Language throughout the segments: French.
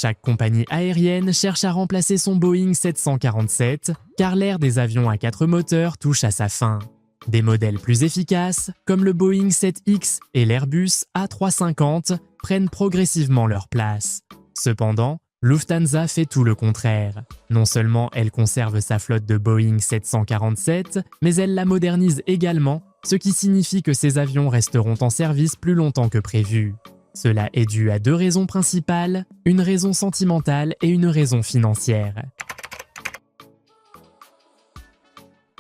Chaque compagnie aérienne cherche à remplacer son Boeing 747 car l'ère des avions à 4 moteurs touche à sa fin. Des modèles plus efficaces, comme le Boeing 7X et l'Airbus A350, prennent progressivement leur place. Cependant, Lufthansa fait tout le contraire. Non seulement elle conserve sa flotte de Boeing 747, mais elle la modernise également, ce qui signifie que ces avions resteront en service plus longtemps que prévu. Cela est dû à 2 raisons principales, une raison sentimentale et une raison financière.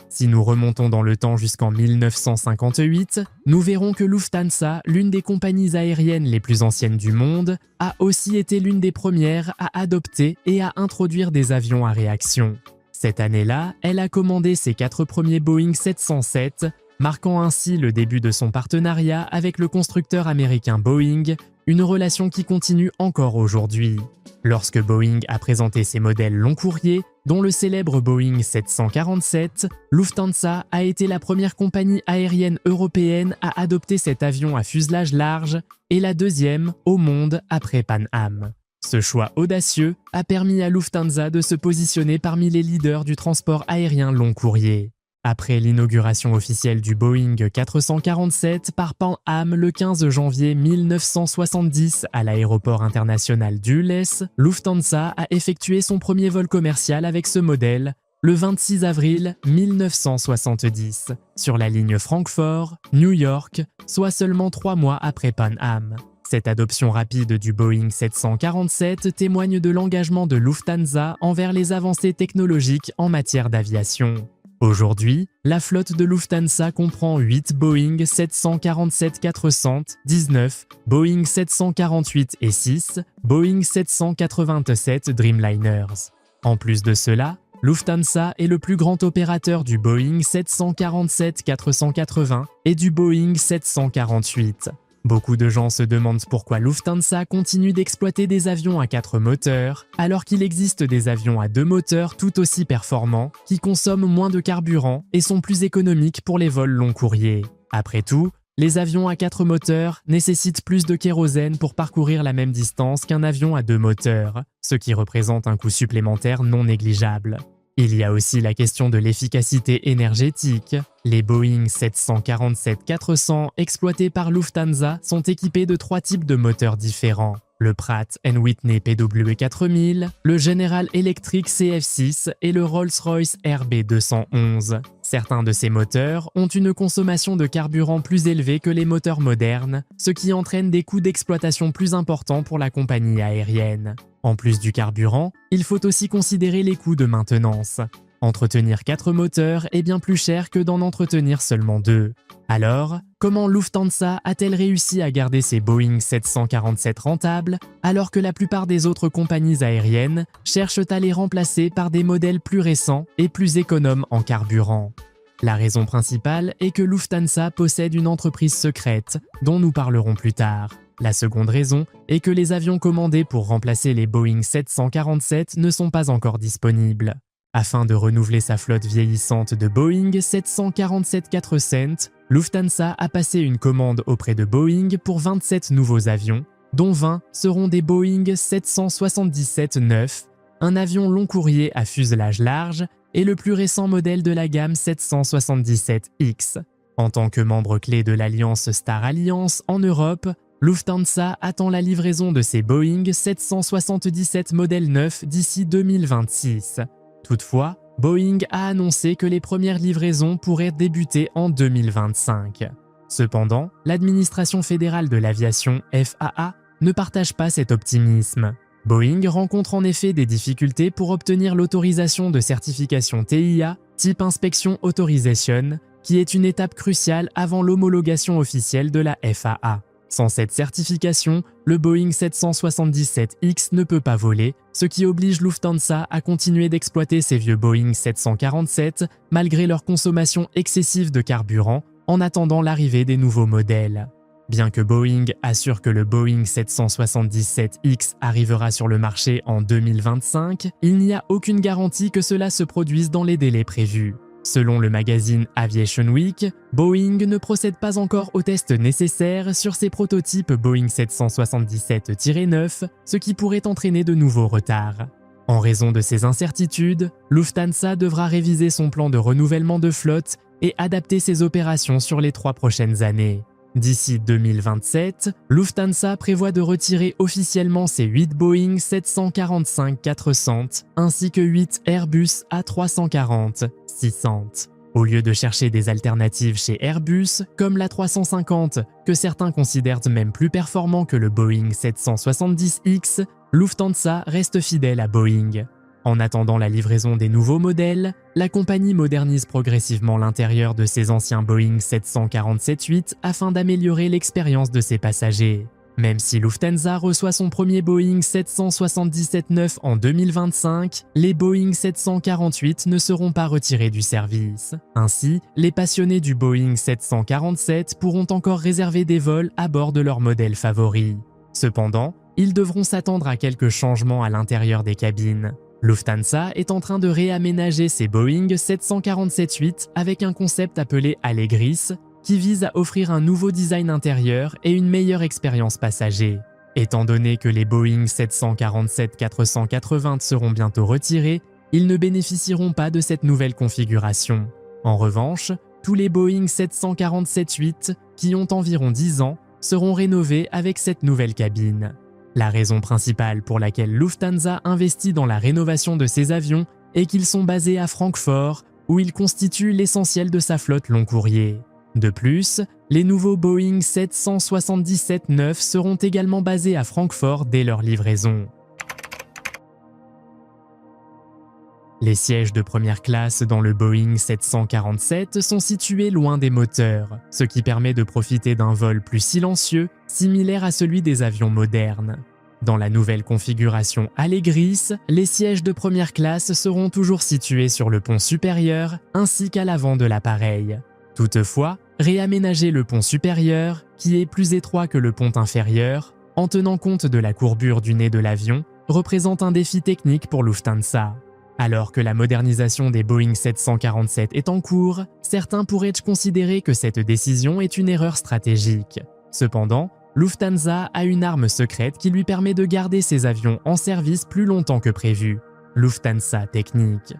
Si nous remontons dans le temps jusqu'en 1958, nous verrons que Lufthansa, l'une des compagnies aériennes les plus anciennes du monde, a aussi été l'une des premières à adopter et à introduire des avions à réaction. Cette année-là, elle a commandé ses 4 premiers Boeing 707, marquant ainsi le début de son partenariat avec le constructeur américain Boeing, une relation qui continue encore aujourd'hui. Lorsque Boeing a présenté ses modèles long courriers, dont le célèbre Boeing 747, Lufthansa a été la première compagnie aérienne européenne à adopter cet avion à fuselage large et la deuxième au monde après Pan Am. Ce choix audacieux a permis à Lufthansa de se positionner parmi les leaders du transport aérien long courrier. Après l'inauguration officielle du Boeing 447 par Pan Am le 15 janvier 1970 à l'aéroport international Dulles, Lufthansa a effectué son premier vol commercial avec ce modèle le 26 avril 1970 sur la ligne Francfort-New York, soit seulement 3 mois après Pan Am. Cette adoption rapide du Boeing 747 témoigne de l'engagement de Lufthansa envers les avancées technologiques en matière d'aviation. Aujourd'hui, la flotte de Lufthansa comprend 8 Boeing 747-400, 19 Boeing 748 et 6 Boeing 787 Dreamliners. En plus de cela, Lufthansa est le plus grand opérateur du Boeing 747-480 et du Boeing 748. Beaucoup de gens se demandent pourquoi Lufthansa continue d'exploiter des avions à 4 moteurs, alors qu'il existe des avions à 2 moteurs tout aussi performants, qui consomment moins de carburant et sont plus économiques pour les vols long courriers. Après tout, les avions à 4 moteurs nécessitent plus de kérosène pour parcourir la même distance qu'un avion à 2 moteurs, ce qui représente un coût supplémentaire non négligeable. Il y a aussi la question de l'efficacité énergétique. Les Boeing 747-400 exploités par Lufthansa sont équipés de 3 types de moteurs différents. Le Pratt & Whitney PW4000, le General Electric CF6 et le Rolls-Royce RB211. Certains de ces moteurs ont une consommation de carburant plus élevée que les moteurs modernes, ce qui entraîne des coûts d'exploitation plus importants pour la compagnie aérienne. En plus du carburant, il faut aussi considérer les coûts de maintenance. Entretenir 4 moteurs est bien plus cher que d'en entretenir seulement 2. Alors, comment Lufthansa a-t-elle réussi à garder ses Boeing 747 rentables alors que la plupart des autres compagnies aériennes cherchent à les remplacer par des modèles plus récents et plus économes en carburant? La raison principale est que Lufthansa possède une entreprise secrète dont nous parlerons plus tard. La seconde raison est que les avions commandés pour remplacer les Boeing 747 ne sont pas encore disponibles. Afin de renouveler sa flotte vieillissante de Boeing 747-400, Lufthansa a passé une commande auprès de Boeing pour 27 nouveaux avions, dont 20 seront des Boeing 777-9, un avion long courrier à fuselage large et le plus récent modèle de la gamme 777X. En tant que membre clé de l'alliance Star Alliance en Europe, Lufthansa attend la livraison de ses Boeing 777 modèle 9 d'ici 2026. Toutefois, Boeing a annoncé que les premières livraisons pourraient débuter en 2025. Cependant, l'administration fédérale de l'aviation FAA ne partage pas cet optimisme. Boeing rencontre en effet des difficultés pour obtenir l'autorisation de certification TIA, Type Inspection Authorization, qui est une étape cruciale avant l'homologation officielle de la FAA. Sans cette certification, le Boeing 777X ne peut pas voler, ce qui oblige Lufthansa à continuer d'exploiter ses vieux Boeing 747 malgré leur consommation excessive de carburant en attendant l'arrivée des nouveaux modèles. Bien que Boeing assure que le Boeing 777X arrivera sur le marché en 2025, il n'y a aucune garantie que cela se produise dans les délais prévus. Selon le magazine Aviation Week, Boeing ne procède pas encore aux tests nécessaires sur ses prototypes Boeing 777-9, ce qui pourrait entraîner de nouveaux retards. En raison de ces incertitudes, Lufthansa devra réviser son plan de renouvellement de flotte et adapter ses opérations sur les 3 prochaines années. D'ici 2027, Lufthansa prévoit de retirer officiellement ses 8 Boeing 745-400 ainsi que 8 Airbus A340-600. Au lieu de chercher des alternatives chez Airbus, comme l'A350, que certains considèrent même plus performant que le Boeing 770X, Lufthansa reste fidèle à Boeing. En attendant la livraison des nouveaux modèles, la compagnie modernise progressivement l'intérieur de ses anciens Boeing 747-8 afin d'améliorer l'expérience de ses passagers. Même si Lufthansa reçoit son premier Boeing 777-9 en 2025, les Boeing 748 ne seront pas retirés du service. Ainsi, les passionnés du Boeing 747 pourront encore réserver des vols à bord de leur modèle favori. Cependant, ils devront s'attendre à quelques changements à l'intérieur des cabines. Lufthansa est en train de réaménager ses Boeing 747-8 avec un concept appelé Allegris, qui vise à offrir un nouveau design intérieur et une meilleure expérience passager. Étant donné que les Boeing 747-480 seront bientôt retirés, ils ne bénéficieront pas de cette nouvelle configuration. En revanche, tous les Boeing 747-8, qui ont environ 10 ans, seront rénovés avec cette nouvelle cabine. La raison principale pour laquelle Lufthansa investit dans la rénovation de ses avions est qu'ils sont basés à Francfort, où ils constituent l'essentiel de sa flotte long courrier. De plus, les nouveaux Boeing 777-9 seront également basés à Francfort dès leur livraison. Les sièges de première classe dans le Boeing 747 sont situés loin des moteurs, ce qui permet de profiter d'un vol plus silencieux, similaire à celui des avions modernes. Dans la nouvelle configuration Allegris, les sièges de première classe seront toujours situés sur le pont supérieur ainsi qu'à l'avant de l'appareil. Toutefois, réaménager le pont supérieur, qui est plus étroit que le pont inférieur, en tenant compte de la courbure du nez de l'avion, représente un défi technique pour Lufthansa. Alors que la modernisation des Boeing 747 est en cours, certains pourraient considérer que cette décision est une erreur stratégique. Cependant, Lufthansa a une arme secrète qui lui permet de garder ses avions en service plus longtemps que prévu. Lufthansa Technik.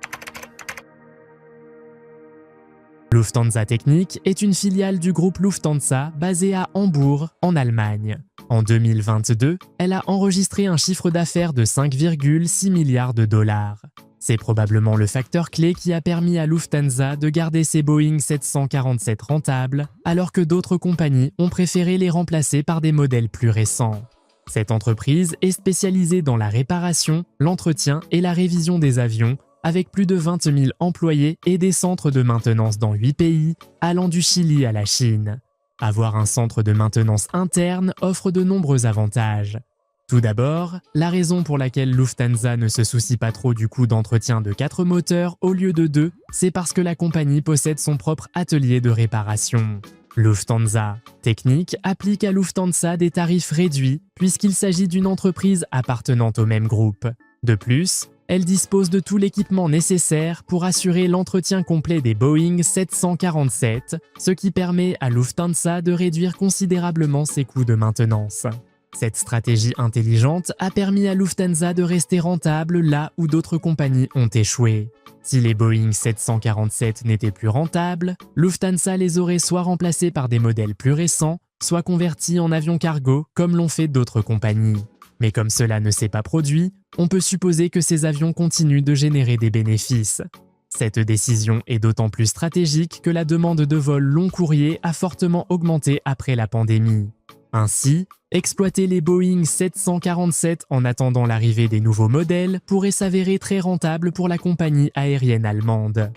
Lufthansa Technik est une filiale du groupe Lufthansa basée à Hambourg, en Allemagne. En 2022, elle a enregistré un chiffre d'affaires de 5,6 milliards de dollars. C'est probablement le facteur clé qui a permis à Lufthansa de garder ses Boeing 747 rentables, alors que d'autres compagnies ont préféré les remplacer par des modèles plus récents. Cette entreprise est spécialisée dans la réparation, l'entretien et la révision des avions, avec plus de 20 000 employés et des centres de maintenance dans 8 pays, allant du Chili à la Chine. Avoir un centre de maintenance interne offre de nombreux avantages. Tout d'abord, la raison pour laquelle Lufthansa ne se soucie pas trop du coût d'entretien de 4 moteurs au lieu de 2, c'est parce que la compagnie possède son propre atelier de réparation. Lufthansa Technik applique à Lufthansa des tarifs réduits puisqu'il s'agit d'une entreprise appartenant au même groupe. De plus, elle dispose de tout l'équipement nécessaire pour assurer l'entretien complet des Boeing 747, ce qui permet à Lufthansa de réduire considérablement ses coûts de maintenance. Cette stratégie intelligente a permis à Lufthansa de rester rentable là où d'autres compagnies ont échoué. Si les Boeing 747 n'étaient plus rentables, Lufthansa les aurait soit remplacés par des modèles plus récents, soit convertis en avions cargo comme l'ont fait d'autres compagnies. Mais comme cela ne s'est pas produit, on peut supposer que ces avions continuent de générer des bénéfices. Cette décision est d'autant plus stratégique que la demande de vols long courrier a fortement augmenté après la pandémie. Ainsi, exploiter les Boeing 747 en attendant l'arrivée des nouveaux modèles pourrait s'avérer très rentable pour la compagnie aérienne allemande.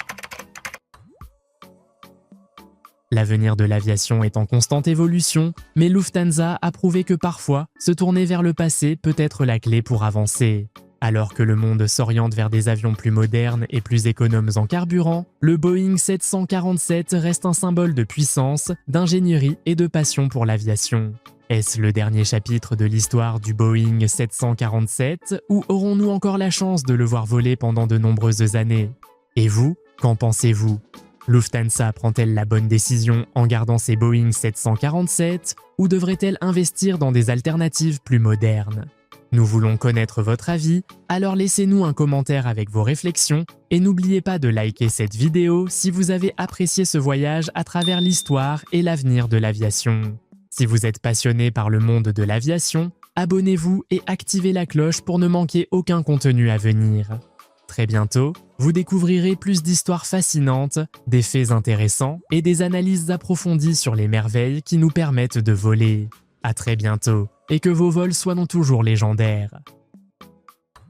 L'avenir de l'aviation est en constante évolution, mais Lufthansa a prouvé que parfois, se tourner vers le passé peut être la clé pour avancer. Alors que le monde s'oriente vers des avions plus modernes et plus économes en carburant, le Boeing 747 reste un symbole de puissance, d'ingénierie et de passion pour l'aviation. Est-ce le dernier chapitre de l'histoire du Boeing 747 ou aurons-nous encore la chance de le voir voler pendant de nombreuses années? Et vous, Qu'en pensez-vous? Lufthansa prend-elle la bonne décision en gardant ses Boeing 747 ou devrait-elle investir dans des alternatives plus modernes? Nous voulons connaître votre avis, alors laissez-nous un commentaire avec vos réflexions et n'oubliez pas de liker cette vidéo si vous avez apprécié ce voyage à travers l'histoire et l'avenir de l'aviation. Si vous êtes passionné par le monde de l'aviation, abonnez-vous et activez la cloche pour ne manquer aucun contenu à venir. Très bientôt, vous découvrirez plus d'histoires fascinantes, des faits intéressants et des analyses approfondies sur les merveilles qui nous permettent de voler. À très bientôt, et que vos vols soient non toujours légendaires.